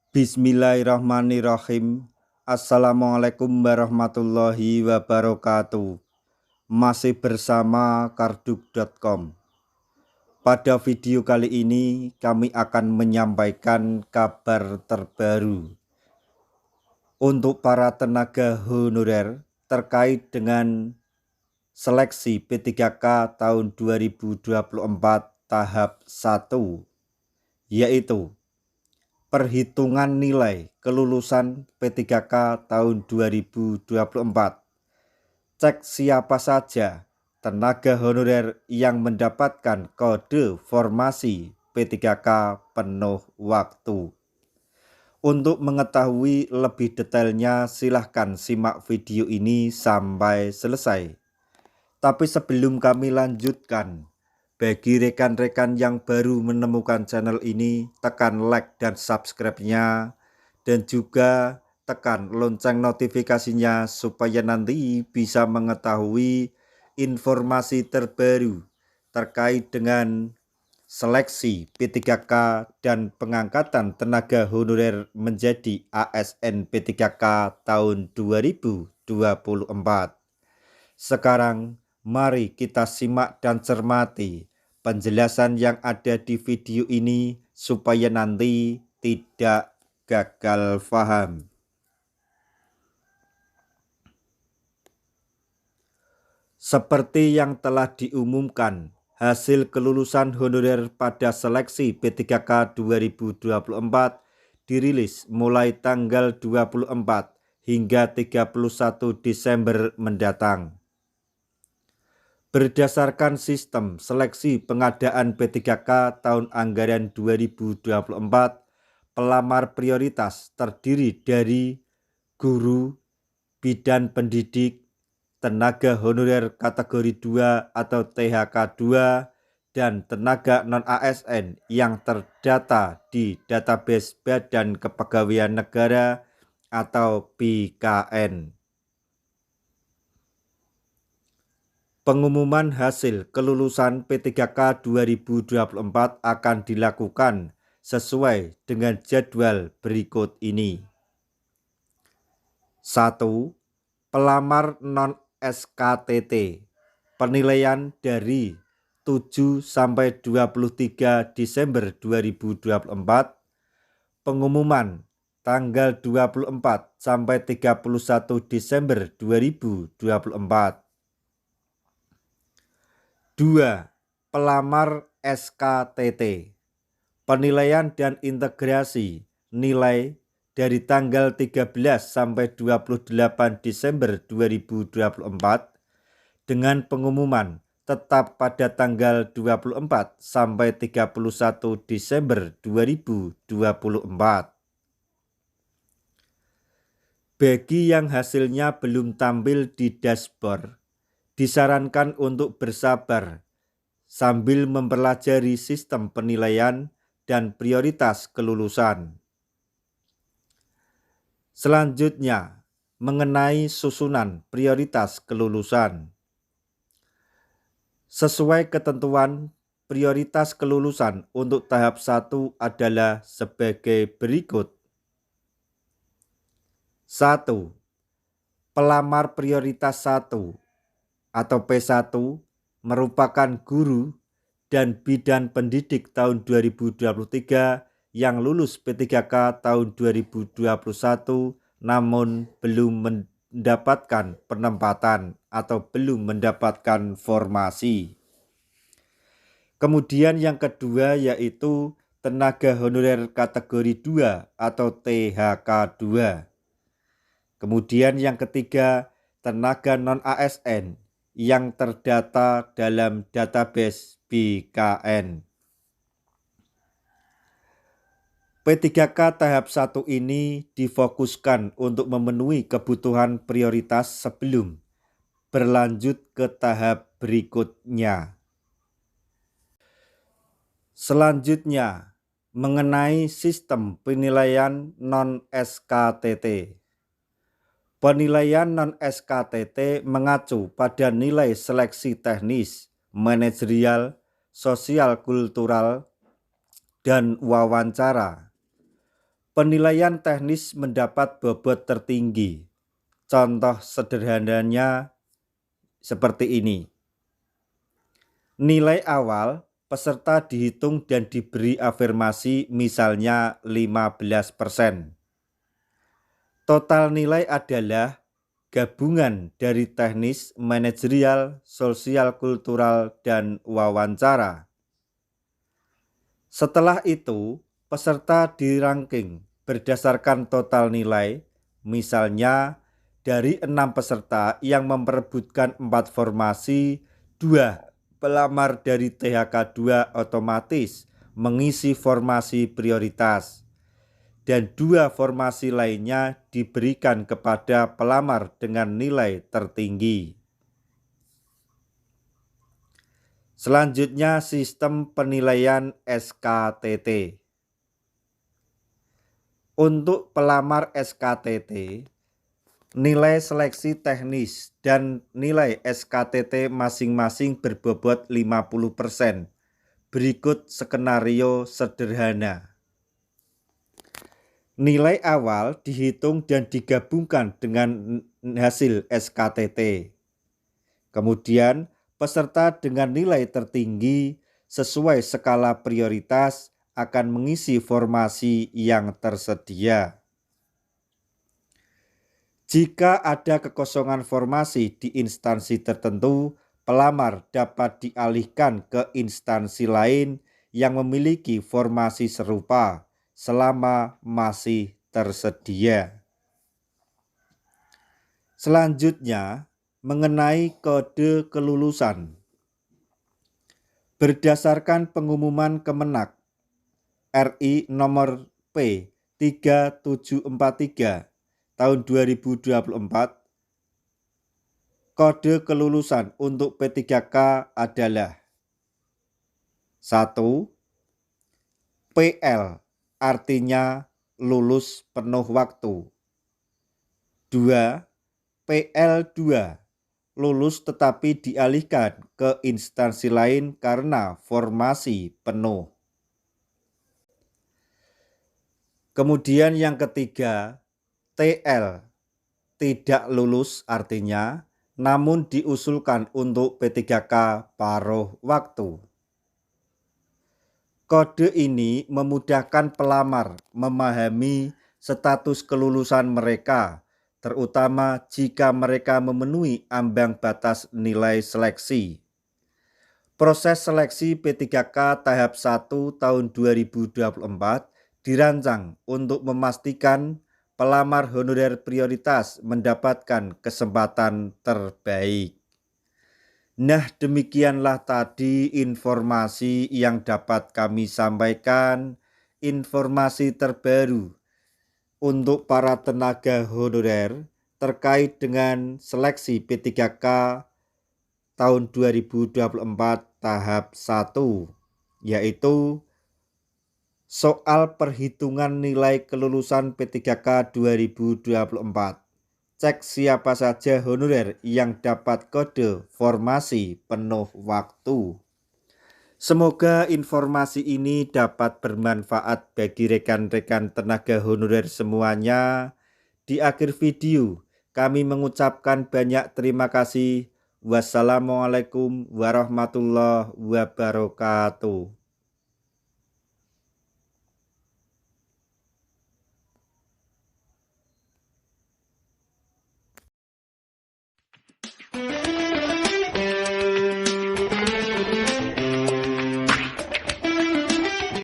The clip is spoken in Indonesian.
Bismillahirrahmanirrahim. Assalamualaikum warahmatullahi wabarakatuh. Masih bersama karduk.com. Pada video kali ini kami akan menyampaikan kabar terbaru untuk para tenaga honorer terkait dengan seleksi P3K tahun 2024 tahap 1, yaitu perhitungan nilai kelulusan P3K tahun 2024. Cek siapa saja tenaga honorer yang mendapatkan kode formasi P3K penuh waktu. Untuk mengetahui lebih detailnya silahkan simak video ini sampai selesai. Tapi sebelum kami lanjutkan, bagi rekan-rekan yang baru menemukan channel ini, tekan like dan subscribe-nya, dan juga tekan lonceng notifikasinya supaya nanti bisa mengetahui informasi terbaru terkait dengan seleksi P3K dan pengangkatan tenaga honorer menjadi ASN P3K tahun 2024. Sekarang mari kita simak dan cermati penjelasan yang ada di video ini supaya nanti tidak gagal paham. Seperti yang telah diumumkan, hasil kelulusan honorer pada seleksi P3K 2024 dirilis mulai tanggal 24 hingga 31 Desember mendatang. Berdasarkan sistem seleksi pengadaan P3K tahun anggaran 2024, pelamar prioritas terdiri dari guru, bidan pendidik, tenaga honorer kategori 2 atau THK 2, dan tenaga non-ASN yang terdata di database Badan Kepegawaian Negara atau BKN. Pengumuman hasil kelulusan P3K 2024 akan dilakukan sesuai dengan jadwal berikut ini. 1. Pelamar non-SKTT. Penilaian dari 7 sampai 23 Desember 2024. Pengumuman tanggal 24 sampai 31 Desember 2024. 2. Pelamar SKTT. Penilaian dan integrasi nilai dari tanggal 13 sampai 28 Desember 2024 dengan pengumuman tetap pada tanggal 24 sampai 31 Desember 2024. Bagi yang hasilnya belum tampil di dashboard, disarankan untuk bersabar sambil mempelajari sistem penilaian dan prioritas kelulusan. Selanjutnya, mengenai susunan prioritas kelulusan. Sesuai ketentuan, prioritas kelulusan untuk tahap 1 adalah sebagai berikut. 1. Pelamar prioritas 1 atau P1 merupakan guru dan bidan pendidik tahun 2023 yang lulus P3K tahun 2021 namun belum mendapatkan penempatan atau belum mendapatkan formasi. Kemudian yang kedua yaitu tenaga honorer kategori 2 atau THK 2. Kemudian yang ketiga tenaga non-ASN yang terdata dalam database BKN. P3K tahap 1 ini difokuskan untuk memenuhi kebutuhan prioritas sebelum berlanjut ke tahap berikutnya. Selanjutnya, mengenai sistem penilaian non-SKTT. Penilaian non-SKTT mengacu pada nilai seleksi teknis, manajerial, sosial kultural, dan wawancara. Penilaian teknis mendapat bobot tertinggi. Contoh sederhananya seperti ini. Nilai awal peserta dihitung dan diberi afirmasi misalnya 15%. Total nilai adalah gabungan dari teknis, manajerial, sosial kultural, dan wawancara. Setelah itu, peserta di-ranking berdasarkan total nilai, misalnya dari 6 peserta yang memperebutkan 4 formasi, 2 pelamar dari THK 2 otomatis mengisi formasi prioritas, dan 2 formasi lainnya diberikan kepada pelamar dengan nilai tertinggi. Selanjutnya, sistem penilaian SKTT. Untuk pelamar SKTT, nilai seleksi teknis dan nilai SKTT masing-masing berbobot 50%. Berikut skenario sederhana. Nilai awal dihitung dan digabungkan dengan hasil SKTT. Kemudian, peserta dengan nilai tertinggi sesuai skala prioritas akan mengisi formasi yang tersedia. Jika ada kekosongan formasi di instansi tertentu, pelamar dapat dialihkan ke instansi lain yang memiliki formasi serupa selama masih tersedia. Selanjutnya, mengenai kode kelulusan. Berdasarkan pengumuman Kemenak RI nomor P 3743 tahun 2024, kode kelulusan untuk P3K adalah 1. PL artinya lulus penuh waktu. 2. PL2 lulus tetapi dialihkan ke instansi lain karena formasi penuh. Kemudian yang ketiga, TL tidak lulus artinya namun diusulkan untuk P3K paruh waktu. Kode ini memudahkan pelamar memahami status kelulusan mereka, terutama jika mereka memenuhi ambang batas nilai seleksi. Proses seleksi P3K tahap 1 tahun 2024 dirancang untuk memastikan pelamar honorer prioritas mendapatkan kesempatan terbaik. Nah, demikianlah tadi informasi yang dapat kami sampaikan, informasi terbaru untuk para tenaga honorer terkait dengan seleksi P3K tahun 2024 tahap 1, yaitu soal perhitungan nilai kelulusan P3K 2024. Cek siapa saja honorer yang dapat kode formasi penuh waktu. Semoga informasi ini dapat bermanfaat bagi rekan-rekan tenaga honorer semuanya. Di akhir video, kami mengucapkan banyak terima kasih. Wassalamualaikum warahmatullahi wabarakatuh.